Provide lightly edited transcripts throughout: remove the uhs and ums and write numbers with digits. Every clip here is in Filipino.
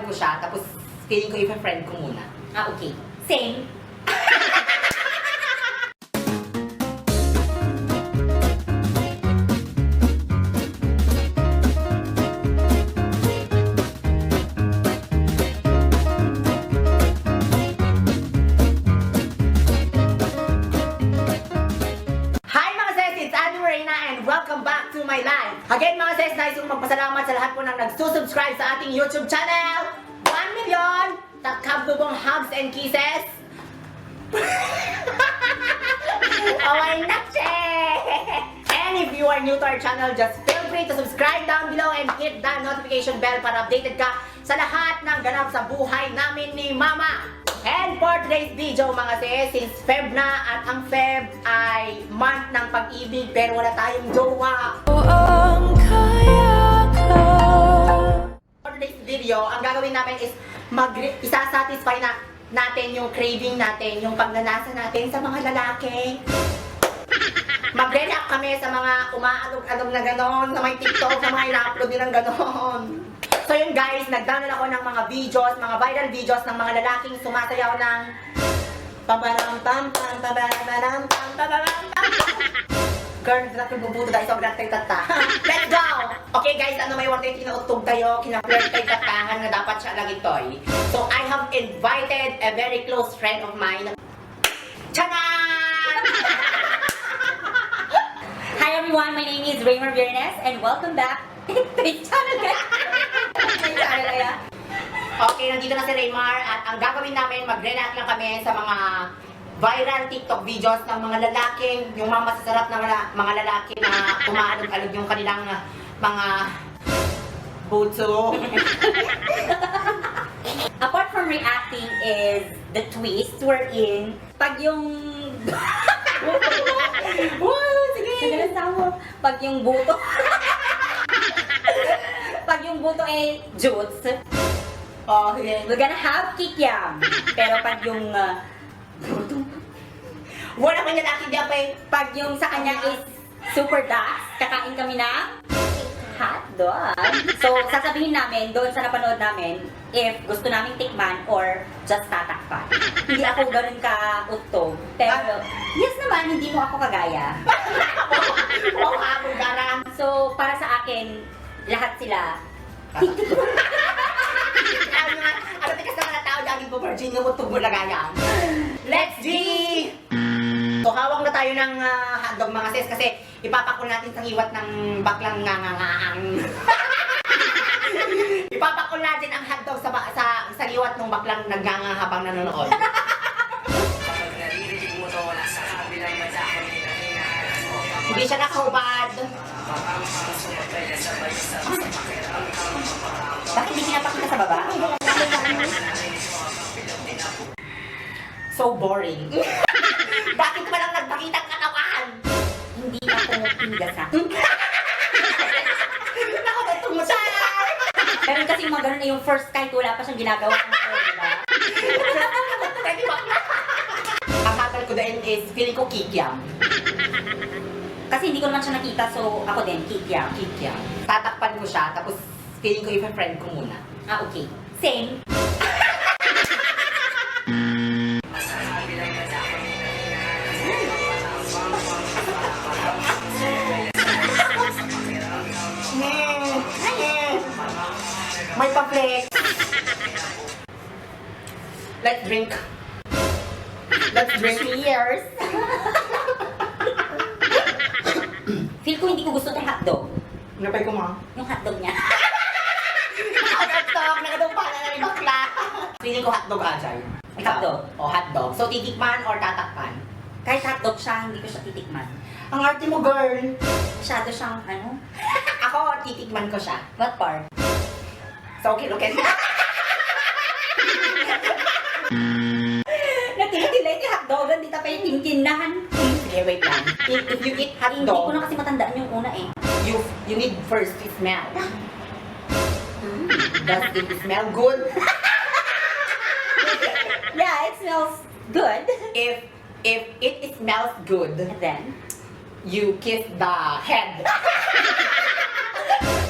ko siya, tapos feeling ko i-friend ko muna. Ah, okay. Same. Hi mga sis! It's Anu Reyna and welcome back to my life. Again mga sis, nais kong magpasalamat sa lahat po ng nagsusubscribe sa ating YouTube channel. 1 million! Takabubong hugs and kisses. Oh my nache! And if you are new to our channel, just feel free to subscribe down below and hit the notification bell para updated ka sa lahat ng ganap sa buhay namin ni Mama. And for today's video mga sis, since Feb na at ang Feb ay month ng pag-ibig pero wala tayong jowa. For today's video, ang gagawin namin is isasatisfy natin yung craving natin, yung pagnanasa natin sa mga lalaki. Mag-react kami sa mga umaalog-alog na ganon, sa may TikTok, sa mga ina-upload nilang ganon. So yun guys, nag-download ako ng mga videos, mga viral videos ng mga lalaking sumasayaw ng pabaram-pam-pam, pabaram-pam, pabaram-pam. Girl, nagbubuto dahil sobrang tayo tata. Let's go! Okay guys, ano may wartay kinautog tayo, kinapler tayo tatahan na dapat siya lang itoy. So I have invited a very close friend of mine. Chanan! Hi everyone, my name is Raymar Viernes and welcome back to my channel. Okay, nandito na si Raymar at ang gagawin namin, mag-react lang kami sa mga viral TikTok videos ng mga lalaking, yung mga masasarap na mga lalaki na umaalog-alog yung kanilang mga buto. Apart from reacting is the twist we're in. Pag yung... Sige! Pag yung buto... Pag yung buto ay jutes, Oh, sige. we're gonna have kikiam. Pero pag yung... buto... Wala kang lalaki diyan pa eh. Pag yung sa kanya is super dax, kakain kami ng hotdog. So, sasabihin namin doon sa napanood namin if gusto namin tikman or just tatakpan. Hindi ako ganun ka-utog. Pero, yes naman, hindi mo ako kagaya. Oh, habong garang. So, para sa akin, lahat sila. Ano tikas na mga tao laging po virgin ng utog mo lagayan. Let's G! So, hawak na tayo ng hotdog mga sis kasi ipapakul natin sa hiwat ng baklang ngangangaang. Ipapakul natin ang hotdog sa hiwat ng baklang nagganga habang nanonood. Hindi siya nakahubad. Bakit hindi pinapakita sa baba? So boring. Bakit ka lang nagpakita ang katawan? Hindi ako pinggasa. Nakapatong mo siya! Pero kasi mga ganun na yung first kahit wala pa siyang ginagawa ng diba? Pwede ba? Ang hatal ko dahil is feeling ko kikiam. Kasi hindi ko naman siya nakita, so ako din, kikiam. Kikiam. Tatakpan mo siya, tapos feeling ko i-friend ko muna. Ah, okay. Same. May pa-flex. Let's drink. Let's drink. Cheers! Feel ko hindi ko gusto ng hotdog. Napay ko ma. Yung hotdog niya. Hotdog! Nakadumpa na ng bakla. Feeling ko hotdog ajay. Hotdog? O hotdog. So titikman or tatakpan? Kahit hotdog siya, hindi ko siya titikman. Ang arte mo girl. Masyado siyang, ano? Ako titikman ko siya. What part? So okay, look at me. Nagtitilay ni hotdog, hindi ta pa yung tintindahan. Sige, wait lang. If you eat Hindi ko hotdog, na kasi matandaan yung una eh. you need first to smell. Does it smell good? Yeah, it smells good. If it smells good, And then, you kiss the head.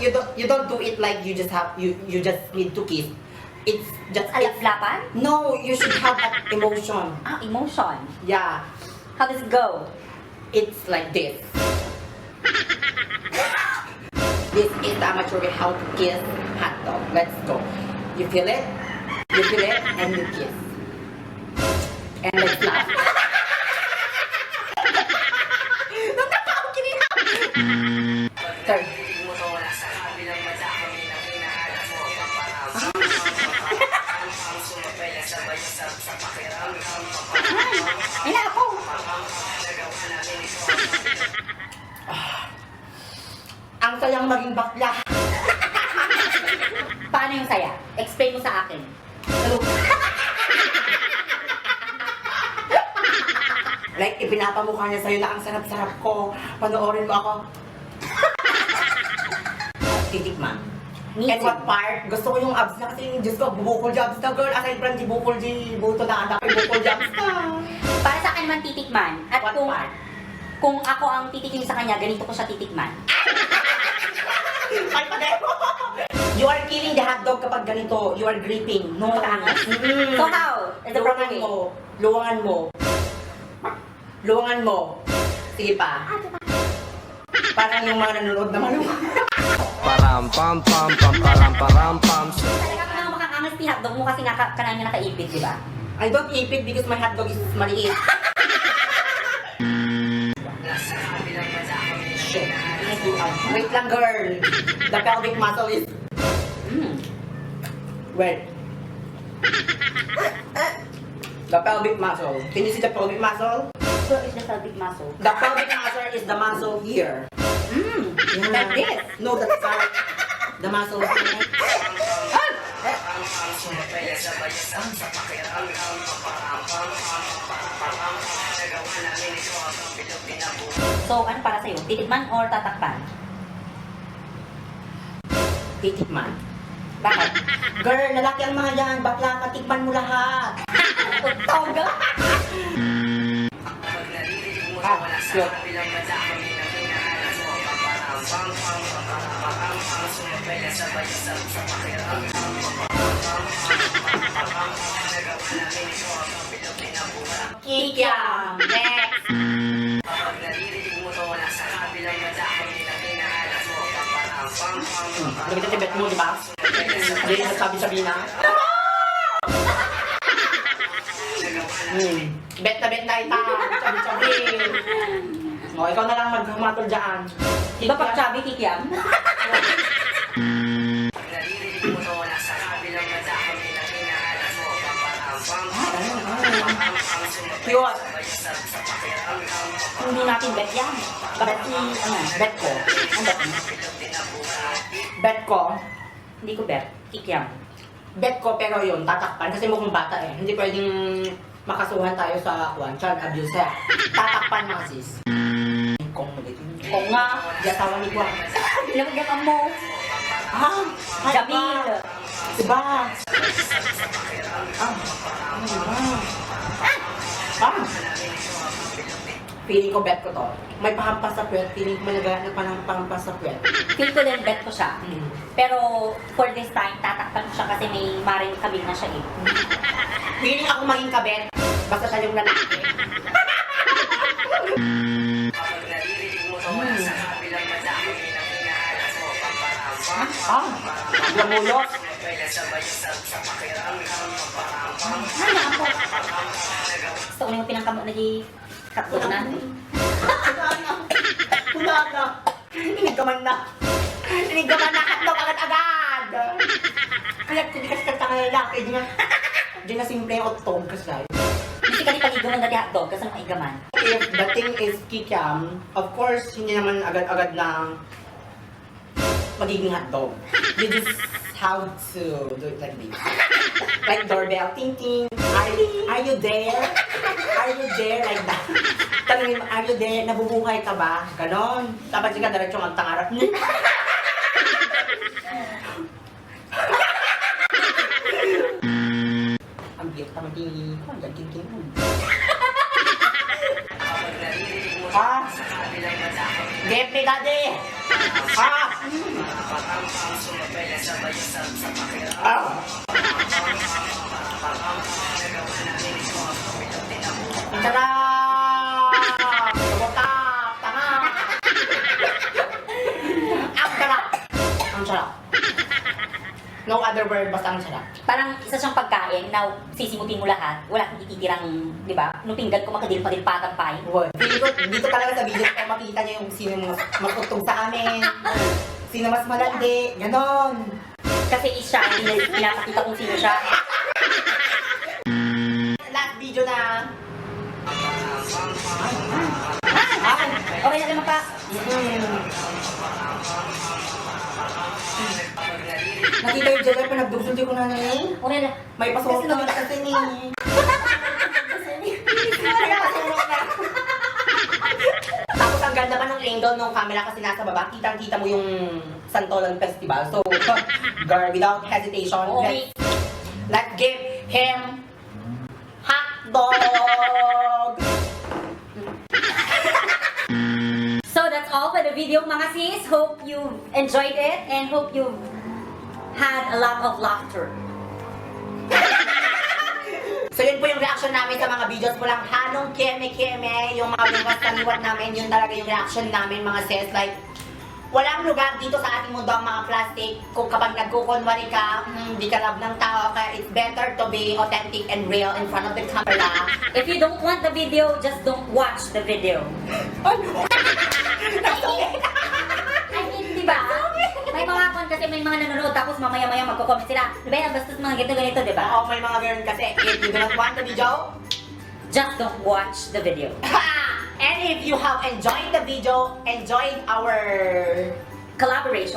you don't do it like you just need to kiss. It's just Alap-lapan? No, you should have that emotion. Ah, emotion. Yeah, How does it go? it's like this. This is the amateur way how to kiss hot dog. Let's go. You feel it, and you kiss. And let's laugh. Third. Ay, ako! Ang sayang maging bakla. Paano yung saya? Explain mo sa akin. Like, ipinapamukha niya sa'yo na ang sarap-sarap ko. Panoorin mo ako. Titikman. Me And too. what part? Gusto ko yung abs na kasi, Diyos ko, bubukol jobs na girl. Aside from di bukol di buto na anak, bukol jobs na. Para sa akin man titikman. At What part? kung ako ang titikim sa kanya, ganito ko siya titikman. Ay, padeho! You are killing the hotdog kapag ganito. You are gripping. No. Mataangas. Mm. So how? Is the proper Luwangan way? mo. Luwangan mo. Luwangan mo. Sige pa. Parang yung mga nanonood na malungan. Param pam pam pam param param pam. Talaga ka naman makakangas ni hotdog mo kasi kanaan niya nakaipit, di ba? I don't eat it because my hotdog is maliit. Shit. Wait lang, girl. The pelvic muscle is... Wait. The pelvic muscle. Can you see the pelvic muscle? So is the pelvic muscle. The pelvic muscle is the muscle here. Like this. No, that's not the muscle here. So ano para sa'yo? Titikman or tatakpan? Titikman. Bakit? Girl, lalaki ang mga yan. Bakla ka, tikman mo lahat. Toga! Cute. Kikiam. Next. Nagtitibet mo, di ba? Hindi na sabi-sabi na. Bet na ita. Sabi-sabi. O, ikaw na lang maghumatol dyan. Di ba pag chubby kikiam? Cute. Hindi natin bet yan. Bakit Bet ko. Ang bet mo? Bet ko. Hindi ko bet. Kikiam. Bet ko, pero yun, tatakpan. Kasi mukhang bata eh. Hindi pwedeng makasuhan tayo sa child abuse eh. Tatakpan mga sis. Kung Oo nga. di asawa ni Juan. Pinagagapan mo. Ah, hi, Jamil. Diba? Feeling ko bet ko to. May pahampas sa puwet. Feeling ko may naghahanap pa ng pahampas sa puwet. Feel ko din bet ko siya. Pero for this time, tatakpan ko siya kasi may maring kabig na siya eh. Feeling ako maging kabet. Basta tayong lalaki. Lamulot. Ano ako? Gusto ko yung pinangkamot na di katulad. Wala na. Iniggaman na. Iniggaman na hotdog agad-agad. Kaya hindi kasi kagtanga na lalaki. Di na simple yung otog kasi. Hindi ka di paligo mo dati hotdog kasi nakaigaman. If the thing is kikiam, of course, hindi naman agad-agad na magiging hotdog. You just have to do it like this. Like doorbell, ting ting. Are you there? Are you there? Like that. Tanungin mo, are you there? Nabubuhay ka ba? Ganon. Dapat siya diretso magtangarap. Ang biyot naman di... Ang ting-ting mo. Ah! Get me, daddy! Ah! Ah! word, basta ang sarap. Parang isa siyang pagkain na sisimutin mo lahat, wala kang ititirang, di ba? Nung tinggal ko makadilpa-dilpatang pa Dito talaga sa video ko makita niyo yung sino mas utong sa amin, sino mas malandi, ganon. Kasi siya, hindi pinapakita kung sino siya. Last video na... Okay na naman pa. Nakita yung Jelly pa nagdugsul ko na eh. Okay na. May pasurok na kasi ni... Tapos ang ganda pa ng angle ng camera kasi nasa baba, kitang-kita mo yung Santolan Festival. So, girl, without hesitation, Okay. let's give him hotdog! So that's all for the video mga sis. Hope you enjoyed it and hope you had a lot of laughter. So yun po yung reaction namin sa mga videos mo lang hanong keme-keme, yung mga liwas-taliwat namin, yun talaga yung reaction namin mga sis. Like, walang lugar dito sa ating mundo ang mga plastic. Kung kapag nagkukunwari ka, di ka love ng tao, kaya it's better to be authentic and real in front of the camera. If you don't want the video, just don't watch the video. I mean, di ba? May mga kon kasi may mga nanonood tapos mamaya-maya magko-comment sila. Di ba yan, bastos mga ganito-ganito, di ba? Oo, may mga ganun kasi. If you do not want the video, Just don't watch the video. and if you have enjoyed the video, enjoyed our collaboration,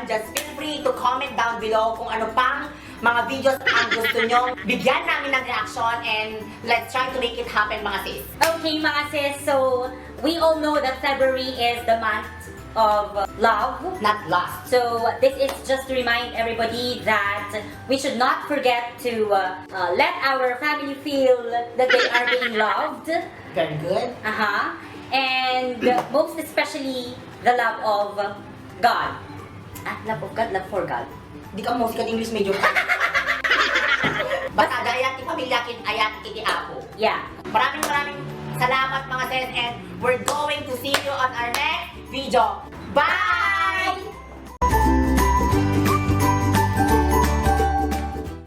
just feel free to comment down below kung ano pang mga videos ang gusto nyo. Bigyan namin ng reaction and let's try to make it happen mga sis. Okay mga sis, so we all know that February is the month of love. Not lost. So this is just to remind everybody that we should not forget to let our family feel that they are being loved. Very good. And most especially the love of God. Love of God, love for God. Di ka mo, sikat English medyo. Basta dayat ti pamilya kin ayat iti apo. Yeah. Maraming salamat mga sis and we're going to see you on our next video. Bye!